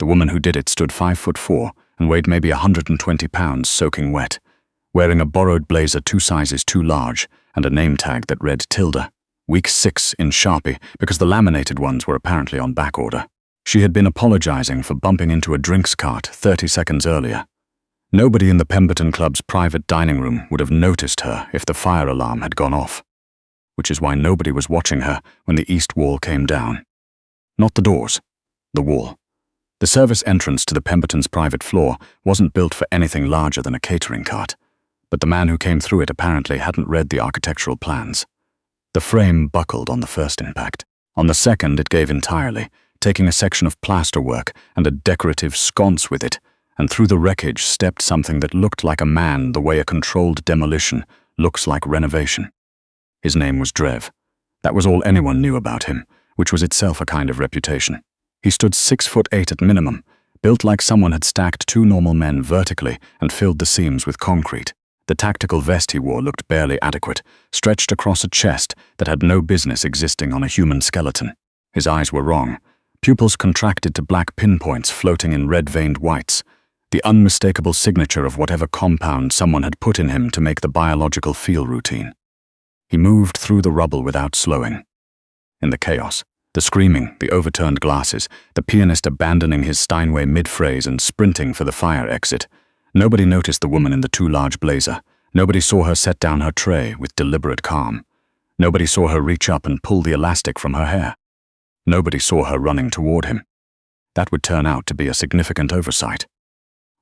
The woman who did it stood 5'4" and weighed maybe 120 pounds soaking wet, wearing a borrowed blazer 2 sizes too large and a name tag that read Tilda, week 6 in Sharpie because the laminated ones were apparently on back order. She had been apologizing for bumping into a drinks cart 30 seconds earlier. Nobody in the Pemberton Club's private dining room would have noticed her if the fire alarm had gone off, which is why nobody was watching her when the east wall came down. Not the doors, the wall. The service entrance to the Pemberton's private floor wasn't built for anything larger than a catering cart, but the man who came through it apparently hadn't read the architectural plans. The frame buckled on the first impact. On the second, it gave entirely, taking a section of plasterwork and a decorative sconce with it, and through the wreckage stepped something that looked like a man the way a controlled demolition looks like renovation. His name was Drev. That was all anyone knew about him, which was itself a kind of reputation. He stood 6'8" at minimum, built like someone had stacked 2 normal men vertically and filled the seams with concrete. The tactical vest he wore looked barely adequate, stretched across a chest that had no business existing on a human skeleton. His eyes were wrong, pupils contracted to black pinpoints floating in red-veined whites, the unmistakable signature of whatever compound someone had put in him to make the biological feel routine. He moved through the rubble without slowing. In the chaos, the screaming, the overturned glasses, the pianist abandoning his Steinway mid-phrase and sprinting for the fire exit, nobody noticed the woman in the too large blazer. Nobody saw her set down her tray with deliberate calm. Nobody saw her reach up and pull the elastic from her hair. Nobody saw her running toward him. That would turn out to be a significant oversight.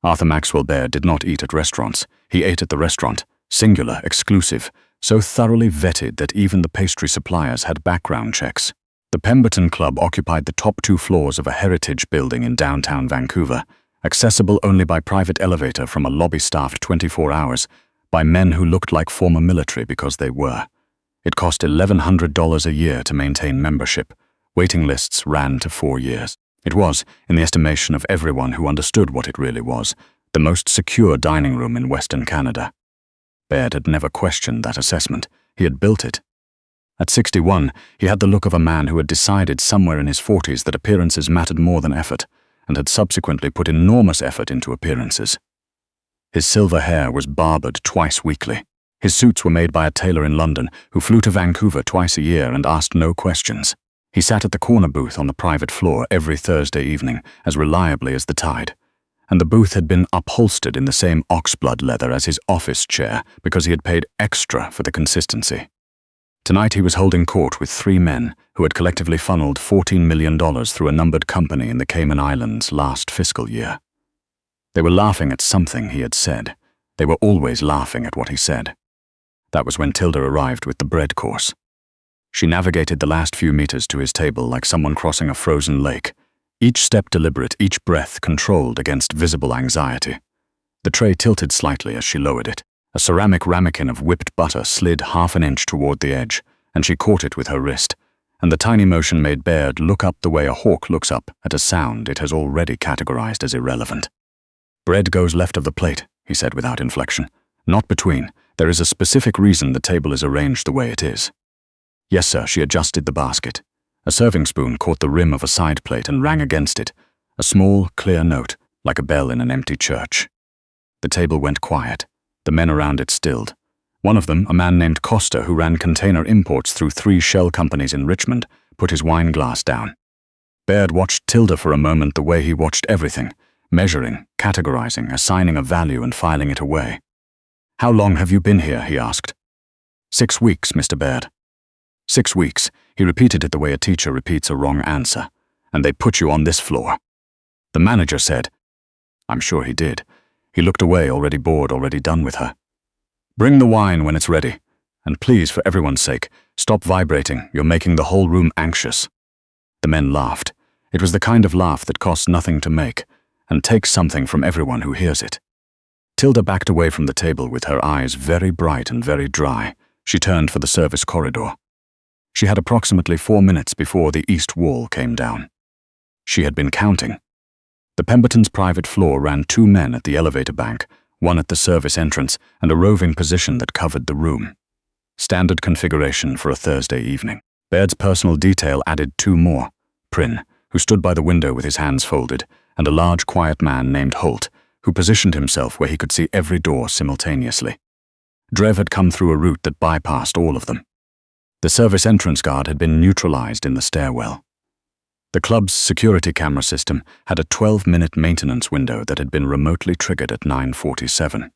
Arthur Maxwell Baird did not eat at restaurants. He ate at the restaurant, singular, exclusive, so thoroughly vetted that even the pastry suppliers had background checks. The Pemberton Club occupied the top 2 floors of a heritage building in downtown Vancouver, accessible only by private elevator from a lobby staffed 24 hours by men who looked like former military because they were. It cost $1,100 a year to maintain membership. Waiting lists ran to 4 years. It was, in the estimation of everyone who understood what it really was, the most secure dining room in Western Canada. Baird had never questioned that assessment. He had built it. At 61, he had the look of a man who had decided somewhere in his 40s that appearances mattered more than effort, and had subsequently put enormous effort into appearances. His silver hair was barbered twice weekly. His suits were made by a tailor in London who flew to Vancouver twice a year and asked no questions. He sat at the corner booth on the private floor every Thursday evening, as reliably as the tide, and the booth had been upholstered in the same oxblood leather as his office chair because he had paid extra for the consistency. Tonight he was holding court with 3 men who had collectively funneled $14 million through a numbered company in the Cayman Islands last fiscal year. They were laughing at something he had said. They were always laughing at what he said. That was when Tilda arrived with the bread course. She navigated the last few meters to his table like someone crossing a frozen lake, each step deliberate, each breath controlled against visible anxiety. The tray tilted slightly as she lowered it. A ceramic ramekin of whipped butter slid half an inch toward the edge, and she caught it with her wrist, and the tiny motion made Baird look up the way a hawk looks up at a sound it has already categorized as irrelevant. "Bread goes left of the plate," he said without inflection. "Not between. There is a specific reason the table is arranged the way it is." "Yes, sir." She adjusted the basket. A serving spoon caught the rim of a side plate and rang against it, a small, clear note, like a bell in an empty church. The table went quiet. The men around it stilled. One of them, a man named Costa who ran container imports through 3 shell companies in Richmond, put his wine glass down. Baird watched Tilda for a moment the way he watched everything, measuring, categorizing, assigning a value and filing it away. "How long have you been here?" he asked. 6 weeks, Mr. Baird." 6 weeks. He repeated it the way a teacher repeats a wrong answer. "And they put you on this floor." The manager said. I'm sure he did. He looked away, already bored, already done with her. "Bring the wine when it's ready. And please, for everyone's sake, stop vibrating. You're making the whole room anxious." The men laughed. It was the kind of laugh that costs nothing to make, and takes something from everyone who hears it. Tilda backed away from the table with her eyes very bright and very dry. She turned for the service corridor. She had approximately 4 minutes before the east wall came down. She had been counting. The Pemberton's private floor ran 2 men at the elevator bank, one at the service entrance, and a roving position that covered the room. Standard configuration for a Thursday evening. Baird's personal detail added 2 more. Prynne, who stood by the window with his hands folded, and a large, quiet man named Holt, who positioned himself where he could see every door simultaneously. Drev had come through a route that bypassed all of them. The service entrance guard had been neutralized in the stairwell. The club's security camera system had a 12-minute maintenance window that had been remotely triggered at 9:47.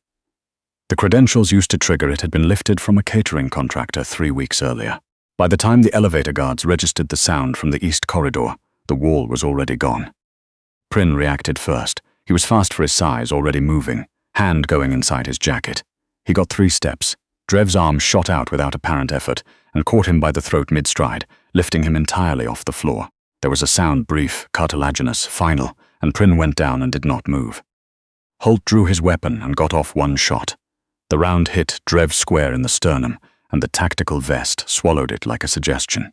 The credentials used to trigger it had been lifted from a catering contractor 3 weeks earlier. By the time the elevator guards registered the sound from the east corridor, the wall was already gone. Prin reacted first. He was fast for his size, already moving, hand going inside his jacket. He got 3 steps. Drev's arm shot out without apparent effort and caught him by the throat mid-stride, lifting him entirely off the floor. There was a sound, brief, cartilaginous, final, and Prin went down and did not move. Holt drew his weapon and got off 1 shot. The round hit Drev square in the sternum, and the tactical vest swallowed it like a suggestion.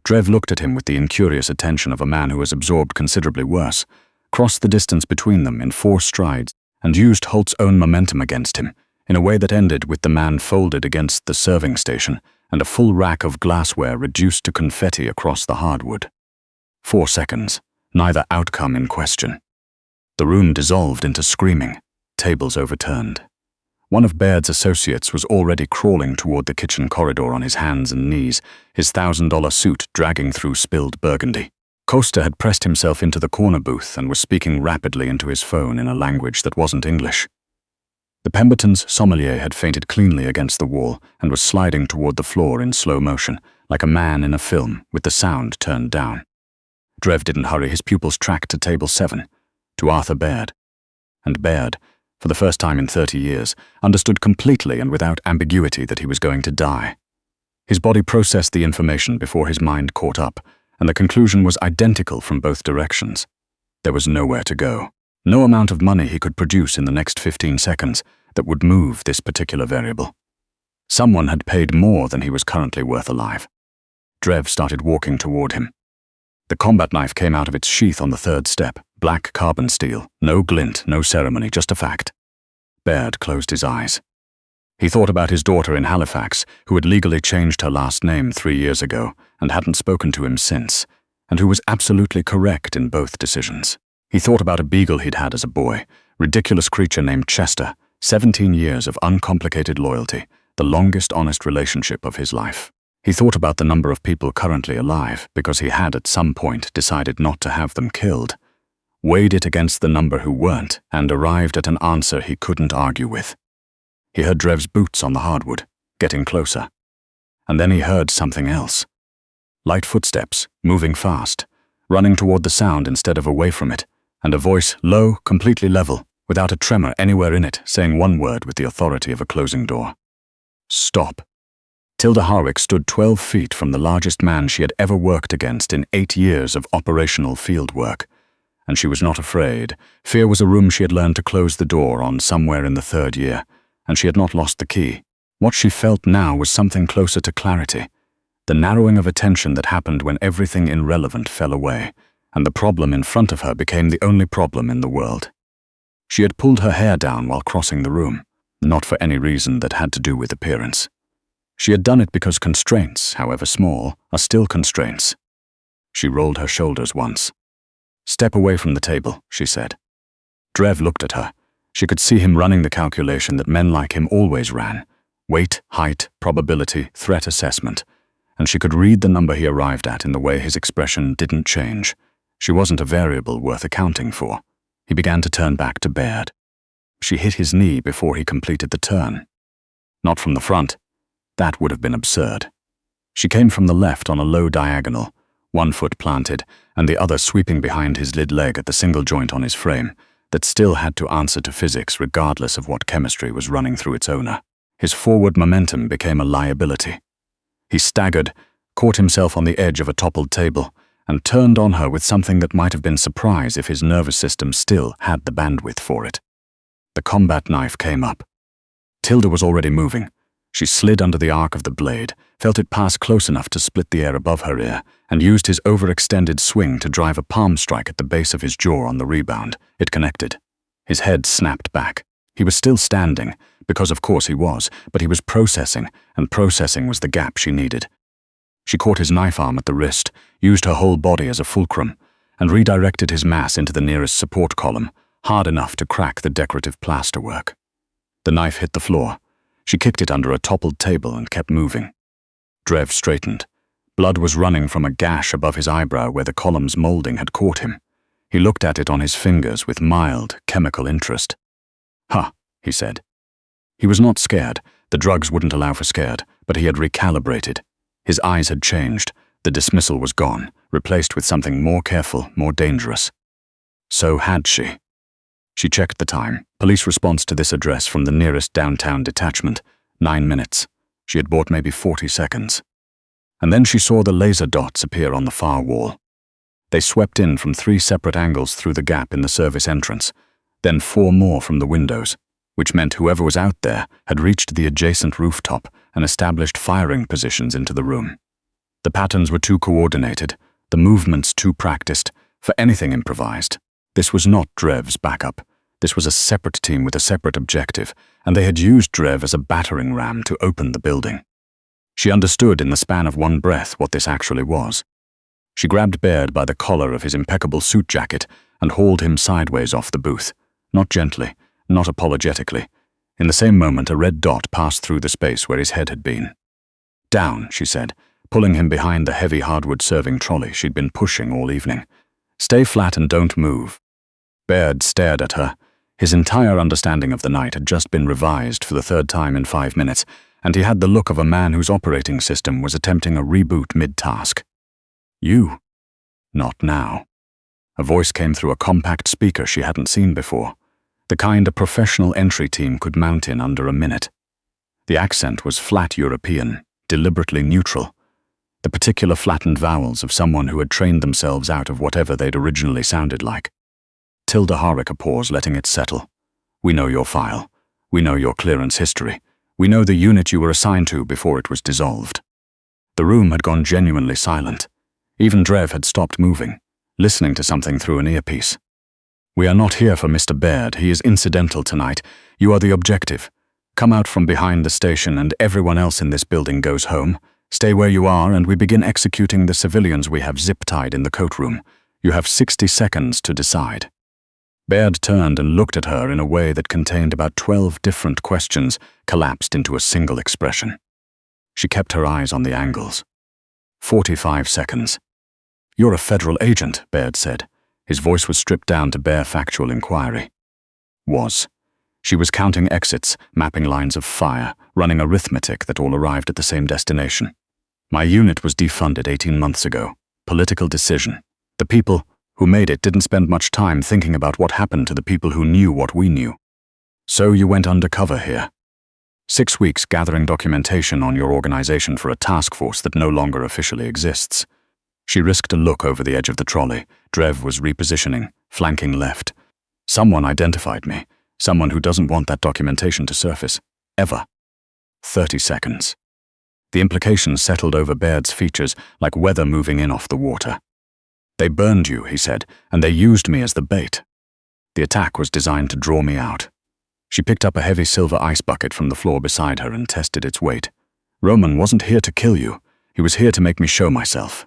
Drev looked at him with the incurious attention of a man who has absorbed considerably worse, crossed the distance between them in 4 strides, and used Holt's own momentum against him, in a way that ended with the man folded against the serving station and a full rack of glassware reduced to confetti across the hardwood. 4 seconds, neither outcome in question. The room dissolved into screaming, tables overturned. One of Baird's associates was already crawling toward the kitchen corridor on his hands and knees, his $1,000 suit dragging through spilled burgundy. Costa had pressed himself into the corner booth and was speaking rapidly into his phone in a language that wasn't English. The Pemberton's sommelier had fainted cleanly against the wall and was sliding toward the floor in slow motion, like a man in a film with the sound turned down. Drev didn't hurry. His pupils tracked to table 7, to Arthur Baird. And Baird, for the first time in 30 years, understood completely and without ambiguity that he was going to die. His body processed the information before his mind caught up, and the conclusion was identical from both directions. There was nowhere to go. No amount of money he could produce in the next 15 seconds that would move this particular variable. Someone had paid more than he was currently worth alive. Drev started walking toward him. The combat knife came out of its sheath on the 3rd step, black carbon steel, no glint, no ceremony, just a fact. Baird closed his eyes. He thought about his daughter in Halifax, who had legally changed her last name 3 years ago and hadn't spoken to him since, and who was absolutely correct in both decisions. He thought about a beagle he'd had as a boy, ridiculous creature named Chester, 17 years of uncomplicated loyalty, the longest honest relationship of his life. He thought about the number of people currently alive because he had at some point decided not to have them killed, weighed it against the number who weren't, and arrived at an answer he couldn't argue with. He heard Drev's boots on the hardwood, getting closer. And then he heard something else. Light footsteps, moving fast, running toward the sound instead of away from it, and a voice low, completely level, without a tremor anywhere in it, saying one word with the authority of a closing door. Stop. Tilda Harwick stood 12 feet from the largest man she had ever worked against in 8 years of operational field work, and she was not afraid. Fear was a room she had learned to close the door on somewhere in the 3rd year, and she had not lost the key. What she felt now was something closer to clarity, the narrowing of attention that happened when everything irrelevant fell away, and the problem in front of her became the only problem in the world. She had pulled her hair down while crossing the room, not for any reason that had to do with appearance. She had done it because constraints, however small, are still constraints. She rolled her shoulders once. "Step away from the table," she said. Drev looked at her. She could see him running the calculation that men like him always ran: weight, height, probability, threat assessment. And she could read the number he arrived at in the way his expression didn't change. She wasn't a variable worth accounting for. He began to turn back to Baird. She hit his knee before he completed the turn. Not from the front. That would have been absurd. She came from the left on a low diagonal, 1 foot planted, and the other sweeping behind his lid leg at the single joint on his frame, that still had to answer to physics regardless of what chemistry was running through its owner. His forward momentum became a liability. He staggered, caught himself on the edge of a toppled table, and turned on her with something that might have been surprise if his nervous system still had the bandwidth for it. The combat knife came up. Tilda was already moving. She slid under the arc of the blade, felt it pass close enough to split the air above her ear, and used his overextended swing to drive a palm strike at the base of his jaw on the rebound. It connected. His head snapped back. He was still standing, because of course he was, but he was processing, and processing was the gap she needed. She caught his knife arm at the wrist, used her whole body as a fulcrum, and redirected his mass into the nearest support column, hard enough to crack the decorative plasterwork. The knife hit the floor. She kicked it under a toppled table and kept moving. Drev straightened. Blood was running from a gash above his eyebrow where the column's molding had caught him. He looked at it on his fingers with mild, chemical interest. "Huh," he said. He was not scared. The drugs wouldn't allow for scared, but he had recalibrated. His eyes had changed. The dismissal was gone, replaced with something more careful, more dangerous. So had she. She checked the time. Police response to this address from the nearest downtown detachment. 9 minutes. She had bought maybe 40 seconds. And then she saw the laser dots appear on the far wall. They swept in from 3 separate angles through the gap in the service entrance, then 4 more from the windows, which meant whoever was out there had reached the adjacent rooftop and established firing positions into the room. The patterns were too coordinated, the movements too practiced, for anything improvised. This was not Drev's backup. This was a separate team with a separate objective, and they had used Drev as a battering ram to open the building. She understood in the span of one breath what this actually was. She grabbed Baird by the collar of his impeccable suit jacket and hauled him sideways off the booth, not gently, not apologetically. In the same moment, a red dot passed through the space where his head had been. "Down," she said, pulling him behind the heavy hardwood serving trolley she'd been pushing all evening. "Stay flat and don't move." Baird stared at her. His entire understanding of the night had just been revised for the 3rd time in 5 minutes, and he had the look of a man whose operating system was attempting a reboot mid-task. "You?" "Not now." A voice came through a compact speaker she hadn't seen before, the kind a professional entry team could mount in under a minute. The accent was flat European, deliberately neutral, the particular flattened vowels of someone who had trained themselves out of whatever they'd originally sounded like. Tilda Harrick a pause, letting it settle. "We know your file. We know your clearance history. We know the unit you were assigned to before it was dissolved." The room had gone genuinely silent. Even Drev had stopped moving, listening to something through an earpiece. "We are not here for Mr. Baird. He is incidental tonight. You are the objective. Come out from behind the station and everyone else in this building goes home. Stay where you are and we begin executing the civilians we have zip-tied in the coat room. You have 60 seconds to decide." Baird turned and looked at her in a way that contained about 12 different questions collapsed into a single expression. She kept her eyes on the angles. 45 seconds. "You're a federal agent," Baird said. His voice was stripped down to bare factual inquiry. Was. She was counting exits, mapping lines of fire, running arithmetic that all arrived at the same destination. "My unit was defunded 18 months ago. Political decision. The people who made it didn't spend much time thinking about what happened to the people who knew what we knew. So you went undercover here. 6 weeks gathering documentation on your organization for a task force that no longer officially exists." She risked a look over the edge of the trolley. Drev was repositioning, flanking left. "Someone identified me. Someone who doesn't want that documentation to surface. Ever." 30 seconds. The implications settled over Baird's features like weather moving in off the water. "They burned you," he said, "and they used me as the bait. The attack was designed to draw me out." She picked up a heavy silver ice bucket from the floor beside her and tested its weight. "Roman wasn't here to kill you. He was here to make me show myself."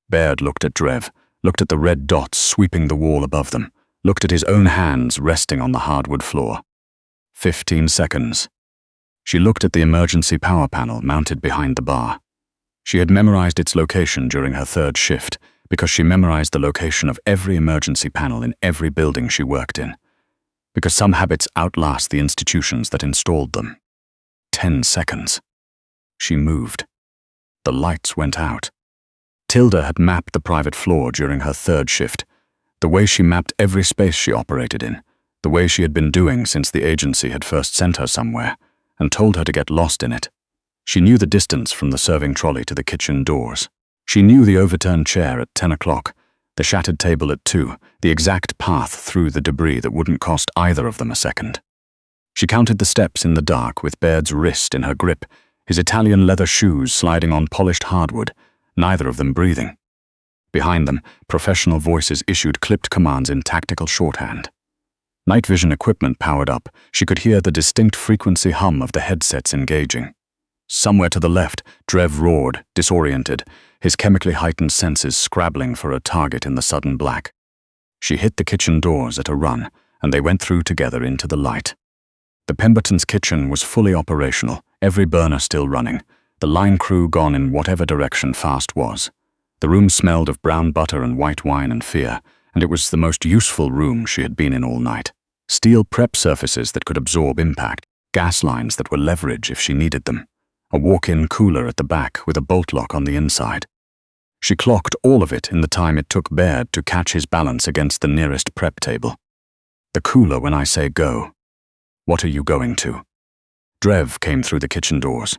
Baird looked at Drev, looked at the red dots sweeping the wall above them, looked at his own hands resting on the hardwood floor. 15 seconds. She looked at the emergency power panel mounted behind the bar. She had memorized its location during her 3rd shift because she memorized the location of every emergency panel in every building she worked in. Because some habits outlast the institutions that installed them. 10 seconds. She moved. The lights went out. Tilda had mapped the private floor during her 3rd shift, the way she mapped every space she operated in, the way she had been doing since the agency had first sent her somewhere and told her to get lost in it. She knew the distance from the serving trolley to the kitchen doors. She knew the overturned chair at 10 o'clock, the shattered table at 2, the exact path through the debris that wouldn't cost either of them a second. She counted the steps in the dark with Baird's wrist in her grip, his Italian leather shoes sliding on polished hardwood, neither of them breathing. Behind them, professional voices issued clipped commands in tactical shorthand. Night vision equipment powered up. She could hear the distinct frequency hum of the headsets engaging. Somewhere to the left, Drev roared, disoriented, his chemically heightened senses scrabbling for a target in the sudden black. She hit the kitchen doors at a run, and they went through together into the light. The Pemberton's kitchen was fully operational, every burner still running, the line crew gone in whatever direction fast was. The room smelled of brown butter and white wine and fear, and it was the most useful room she had been in all night. Steel prep surfaces that could absorb impact, gas lines that were leverage if she needed them, a walk-in cooler at the back with a bolt lock on the inside. She clocked all of it in the time it took Baird to catch his balance against the nearest prep table. The cooler when I say go. What are you going to? Drev came through the kitchen doors.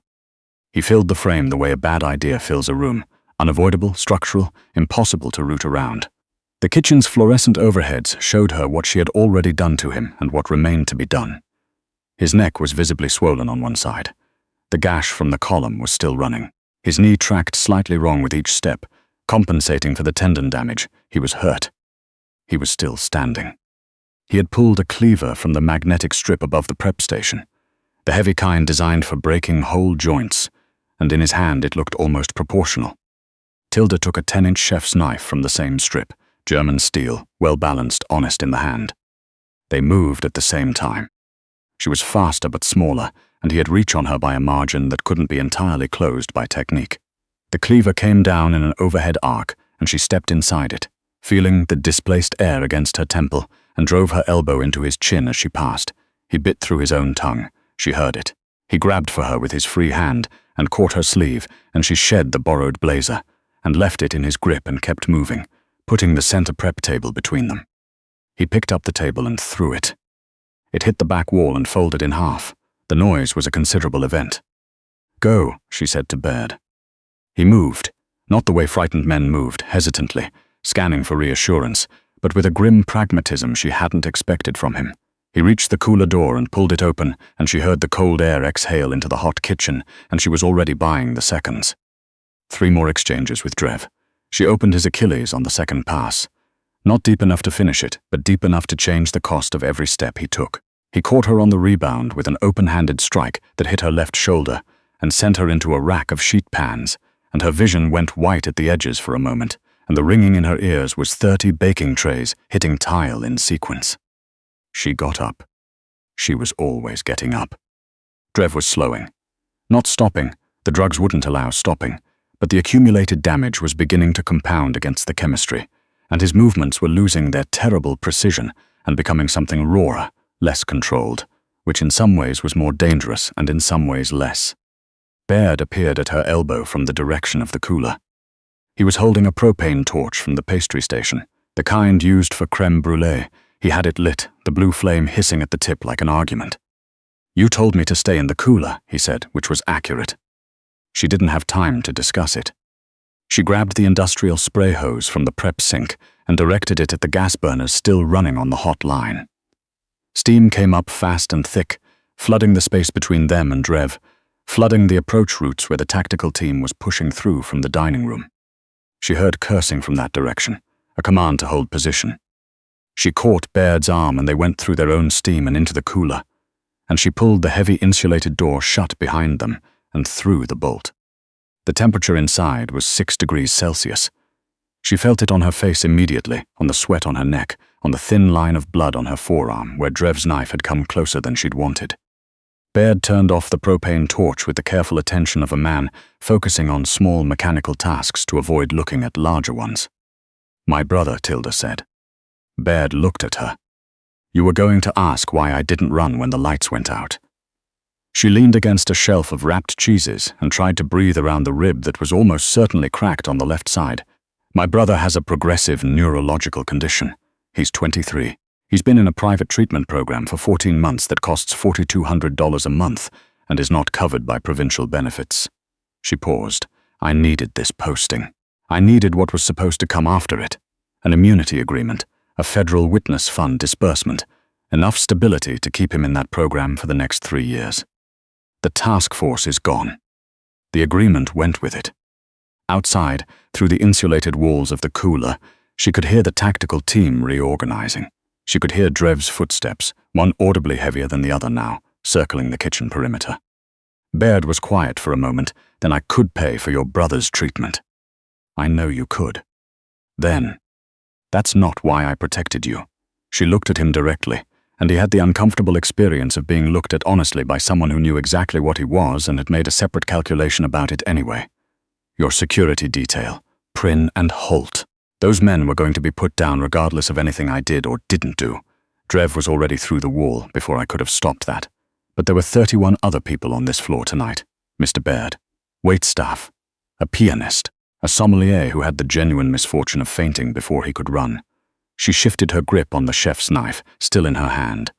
He filled the frame the way a bad idea fills a room, unavoidable, structural, impossible to root around. The kitchen's fluorescent overheads showed her what she had already done to him and what remained to be done. His neck was visibly swollen on one side. The gash from the column was still running. His knee tracked slightly wrong with each step, compensating for the tendon damage. He was hurt. He was still standing. He had pulled a cleaver from the magnetic strip above the prep station, the heavy kind designed for breaking whole joints, and in his hand it looked almost proportional. Tilda took a 10-inch chef's knife from the same strip, German steel, well-balanced, honest in the hand. They moved at the same time. She was faster but smaller, and he had reach on her by a margin that couldn't be entirely closed by technique. The cleaver came down in an overhead arc, and she stepped inside it, feeling the displaced air against her temple, and drove her elbow into his chin as she passed. He bit through his own tongue. She heard it. He grabbed for her with his free hand and caught her sleeve, and she shed the borrowed blazer and left it in his grip and kept moving, putting the center prep table between them. He picked up the table and threw it. It hit the back wall and folded in half. The noise was a considerable event. Go, she said to Baird. He moved, not the way frightened men moved, hesitantly, scanning for reassurance, but with a grim pragmatism she hadn't expected from him. He reached the cooler door and pulled it open, and she heard the cold air exhale into the hot kitchen, and she was already buying the seconds. 3 more exchanges with Drev. She opened his Achilles on the second pass. Not deep enough to finish it, but deep enough to change the cost of every step he took. He caught her on the rebound with an open-handed strike that hit her left shoulder and sent her into a rack of sheet pans, and her vision went white at the edges for a moment, and the ringing in her ears was 30 baking trays hitting tile in sequence. She got up. She was always getting up. Drev was slowing. Not stopping, the drugs wouldn't allow stopping, but the accumulated damage was beginning to compound against the chemistry, and his movements were losing their terrible precision and becoming something rawer, less controlled, which in some ways was more dangerous and in some ways less. Baird appeared at her elbow from the direction of the cooler. He was holding a propane torch from the pastry station, the kind used for crème brûlée. He had it lit, the blue flame hissing at the tip like an argument. You told me to stay in the cooler, he said, which was accurate. She didn't have time to discuss it. She grabbed the industrial spray hose from the prep sink and directed it at the gas burners still running on the hot line. Steam came up fast and thick, flooding the space between them and Drev, flooding the approach routes where the tactical team was pushing through from the dining room. She heard cursing from that direction, a command to hold position. She caught Baird's arm and they went through their own steam and into the cooler, and she pulled the heavy insulated door shut behind them and threw the bolt. The temperature inside was 6 degrees Celsius. She felt it on her face immediately, on the sweat on her neck, on the thin line of blood on her forearm where Drev's knife had come closer than she'd wanted. Baird turned off the propane torch with the careful attention of a man focusing on small mechanical tasks to avoid looking at larger ones. My brother, Tilda said. Baird looked at her. You were going to ask why I didn't run when the lights went out. She leaned against a shelf of wrapped cheeses and tried to breathe around the rib that was almost certainly cracked on the left side. My brother has a progressive neurological condition. He's 23. He's been in a private treatment program for 14 months that costs $4,200 a month and is not covered by provincial benefits. She paused. I needed this posting. I needed what was supposed to come after it. An immunity agreement, a federal witness fund disbursement, enough stability to keep him in that program for the next 3 years. The task force is gone. The agreement went with it. Outside, through the insulated walls of the cooler, she could hear the tactical team reorganizing. She could hear Drev's footsteps, one audibly heavier than the other now, circling the kitchen perimeter. Baird was quiet for a moment. Then I could pay for your brother's treatment. I know you could. Then, that's not why I protected you. She looked at him directly, and he had the uncomfortable experience of being looked at honestly by someone who knew exactly what he was and had made a separate calculation about it anyway. Your security detail, Prynne and Holt. Those men were going to be put down regardless of anything I did or didn't do. Drev was already through the wall before I could have stopped that. But there were 31 other people on this floor tonight. Mr. Baird, waitstaff, a pianist, a sommelier who had the genuine misfortune of fainting before he could run. She shifted her grip on the chef's knife, still in her hand.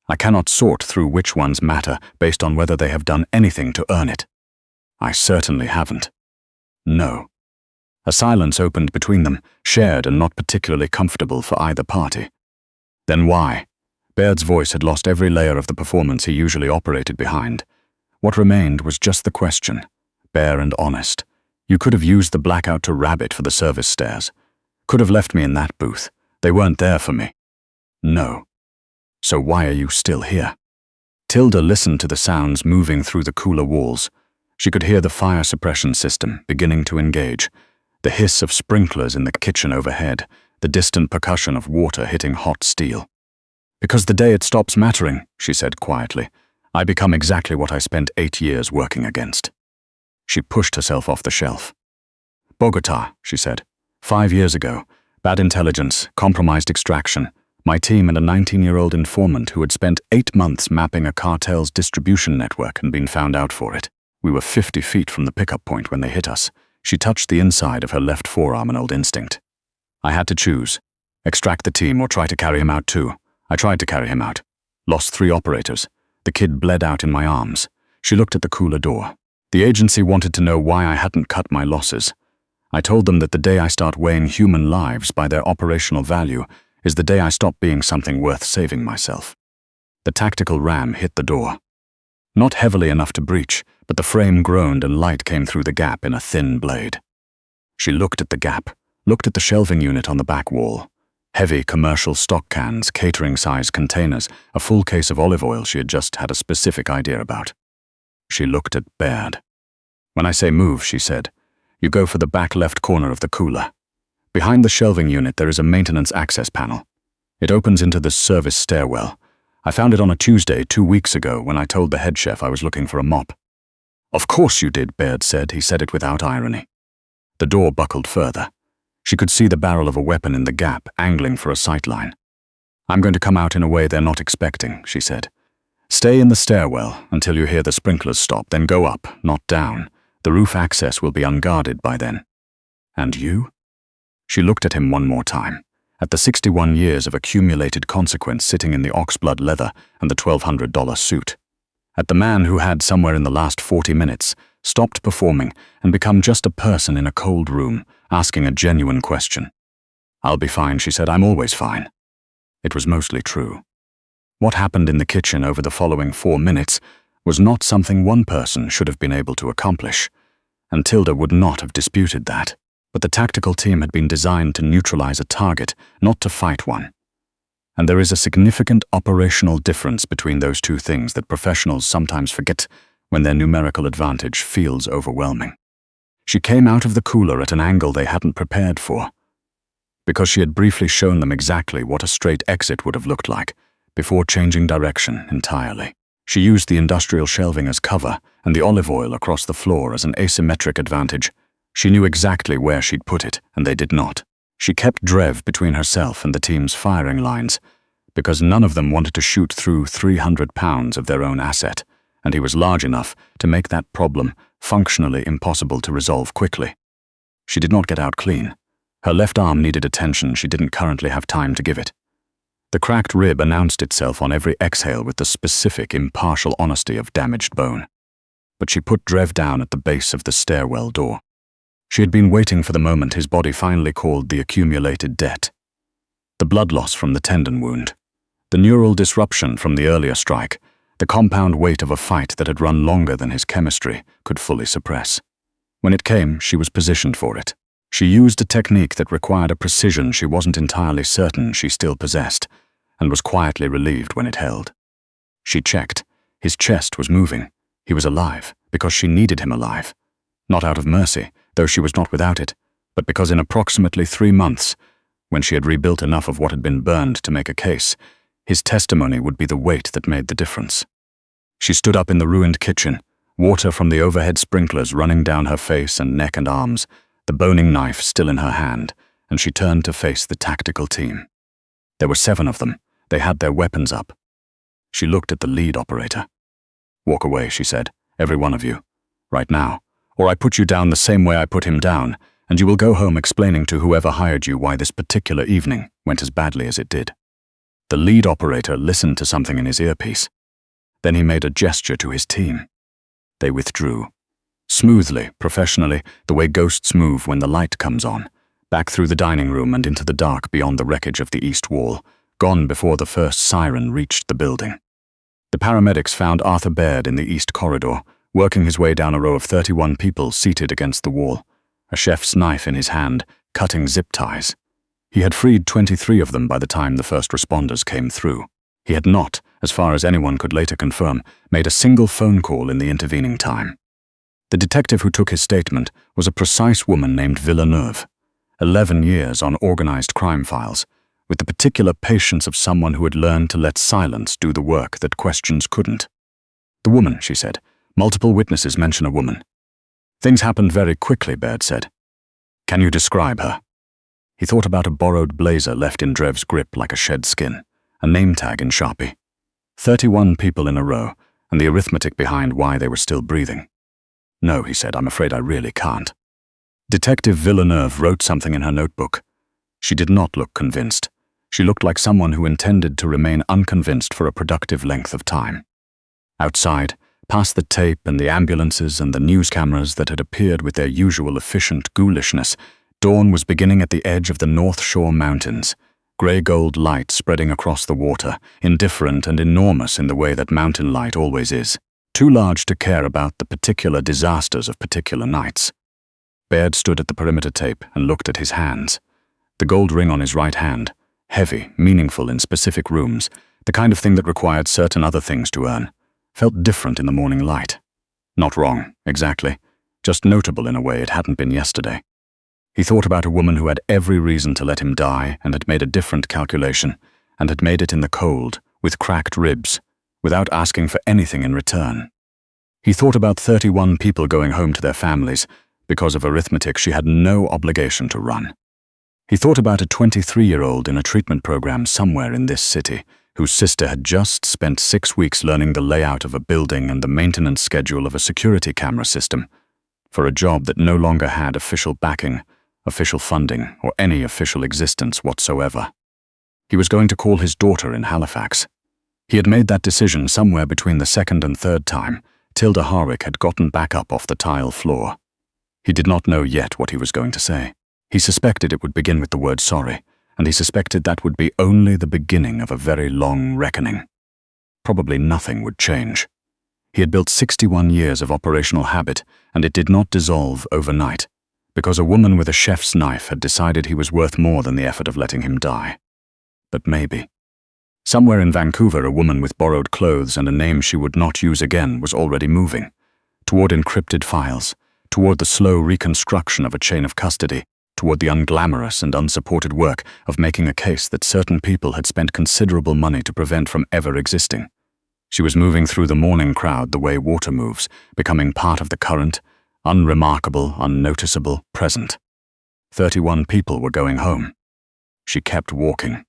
I cannot sort through which ones matter based on whether they have done anything to earn it. I certainly haven't. No. A silence opened between them, shared and not particularly comfortable for either party. Then why? Baird's voice had lost every layer of the performance he usually operated behind. What remained was just the question, bare and honest. You could have used the blackout to rabbit for the service stairs. Could have left me in that booth. They weren't there for me. No. So why are you still here? Tilda listened to the sounds moving through the cooler walls. She could hear the fire suppression system beginning to engage, the hiss of sprinklers in the kitchen overhead, the distant percussion of water hitting hot steel. Because the day it stops mattering, she said quietly, I become exactly what I spent 8 years working against. She pushed herself off the shelf. Bogota, she said. 5 years ago. Bad intelligence, compromised extraction. My team and a 19-year-old informant who had spent 8 months mapping a cartel's distribution network and been found out for it. We were 50 feet from the pickup point when they hit us. She touched the inside of her left forearm, an old instinct. I had to choose. Extract the team or try to carry him out too. I tried to carry him out. Lost 3 operators. The kid bled out in my arms. She looked at the cooler door. The agency wanted to know why I hadn't cut my losses. I told them that the day I start weighing human lives by their operational value is the day I stop being something worth saving myself. The tactical ram hit the door. Not heavily enough to breach, but the frame groaned and light came through the gap in a thin blade. She looked at the gap, looked at the shelving unit on the back wall. Heavy commercial stock cans, catering-size containers, a full case of olive oil she had just had a specific idea about. She looked at Baird. When I say move, she said, you go for the back left corner of the cooler. Behind the shelving unit there is a maintenance access panel. It opens into the service stairwell. I found it on a Tuesday 2 weeks ago when I told the head chef I was looking for a mop. Of course you did, Baird said. He said it without irony. The door buckled further. She could see the barrel of a weapon in the gap, angling for a sightline. I'm going to come out in a way they're not expecting, she said. Stay in the stairwell until you hear the sprinklers stop, then go up, not down. The roof access will be unguarded by then. And you? She looked at him one more time, at the 61 years of accumulated consequence sitting in the oxblood leather and the $1,200 suit. At the man who had, somewhere in the last 40 minutes, stopped performing and become just a person in a cold room, asking a genuine question. I'll be fine, she said. I'm always fine. It was mostly true. What happened in the kitchen over the following 4 minutes was not something one person should have been able to accomplish, and Tilda would not have disputed that. But the tactical team had been designed to neutralize a target, not to fight one. And there is a significant operational difference between those two things that professionals sometimes forget when their numerical advantage feels overwhelming. She came out of the cooler at an angle they hadn't prepared for, because she had briefly shown them exactly what a straight exit would have looked like, before changing direction entirely. She used the industrial shelving as cover and the olive oil across the floor as an asymmetric advantage. She knew exactly where she'd put it, and they did not. She kept Drev between herself and the team's firing lines, because none of them wanted to shoot through 300 pounds of their own asset, and he was large enough to make that problem functionally impossible to resolve quickly. She did not get out clean. Her left arm needed attention she didn't currently have time to give it. The cracked rib announced itself on every exhale with the specific, impartial honesty of damaged bone. But she put Drev down at the base of the stairwell door. She had been waiting for the moment his body finally called the accumulated debt. The blood loss from the tendon wound, the neural disruption from the earlier strike, the compound weight of a fight that had run longer than his chemistry could fully suppress. When it came, she was positioned for it. She used a technique that required a precision she wasn't entirely certain she still possessed, and was quietly relieved when it held. She checked. His chest was moving. He was alive, because she needed him alive. Not out of mercy, though she was not without it, but because in approximately 3 months, when she had rebuilt enough of what had been burned to make a case, his testimony would be the weight that made the difference. She stood up in the ruined kitchen, water from the overhead sprinklers running down her face and neck and arms, the boning knife still in her hand, and she turned to face the tactical team. There were 7 of them. They had their weapons up. She looked at the lead operator. "Walk away," she said, "every one of you, right now, or I put you down the same way I put him down, and you will go home explaining to whoever hired you why this particular evening went as badly as it did." The lead operator listened to something in his earpiece. Then he made a gesture to his team. They withdrew. Smoothly, professionally, the way ghosts move when the light comes on, back through the dining room and into the dark beyond the wreckage of the east wall, gone before the first siren reached the building. The paramedics found Arthur Baird in the east corridor, working his way down a row of 31 people seated against the wall, a chef's knife in his hand, cutting zip ties. He had freed 23 of them by the time the first responders came through. He had not, as far as anyone could later confirm, made a single phone call in the intervening time. The detective who took his statement was a precise woman named Villeneuve, 11 years on organized crime files, with the particular patience of someone who had learned to let silence do the work that questions couldn't. "The woman," she said. "Multiple witnesses mention a woman." "Things happened very quickly," Baird said. "Can you describe her?" He thought about a borrowed blazer left in Drev's grip like a shed skin, a name tag in Sharpie. 31 people in a row, and the arithmetic behind why they were still breathing. "No," he said, "I'm afraid I really can't." Detective Villeneuve wrote something in her notebook. She did not look convinced. She looked like someone who intended to remain unconvinced for a productive length of time. Outside, past the tape and the ambulances and the news cameras that had appeared with their usual efficient ghoulishness, dawn was beginning at the edge of the North Shore Mountains, grey-gold light spreading across the water, indifferent and enormous in the way that mountain light always is, too large to care about the particular disasters of particular nights. Baird stood at the perimeter tape and looked at his hands. The gold ring on his right hand, heavy, meaningful in specific rooms, the kind of thing that required certain other things to earn, felt different in the morning light. Not wrong, exactly, just notable in a way it hadn't been yesterday. He thought about a woman who had every reason to let him die and had made a different calculation, and had made it in the cold, with cracked ribs, without asking for anything in return. He thought about 31 people going home to their families, because of arithmetic she had no obligation to run. He thought about a 23-year-old in a treatment program somewhere in this city, whose sister had just spent 6 weeks learning the layout of a building and the maintenance schedule of a security camera system, for a job that no longer had official backing, official funding, or any official existence whatsoever. He was going to call his daughter in Halifax. He had made that decision somewhere between the second and third time Tilda Harwick had gotten back up off the tile floor. He did not know yet what he was going to say. He suspected it would begin with the word sorry, and he suspected that would be only the beginning of a very long reckoning. Probably nothing would change. He had built 61 years of operational habit, and it did not dissolve overnight, because a woman with a chef's knife had decided he was worth more than the effort of letting him die. But maybe. Somewhere in Vancouver, a woman with borrowed clothes and a name she would not use again was already moving, toward encrypted files, toward the slow reconstruction of a chain of custody, toward the unglamorous and unsupported work of making a case that certain people had spent considerable money to prevent from ever existing. She was moving through the morning crowd the way water moves, becoming part of the current, unremarkable, unnoticeable, present. 31 people were going home. She kept walking.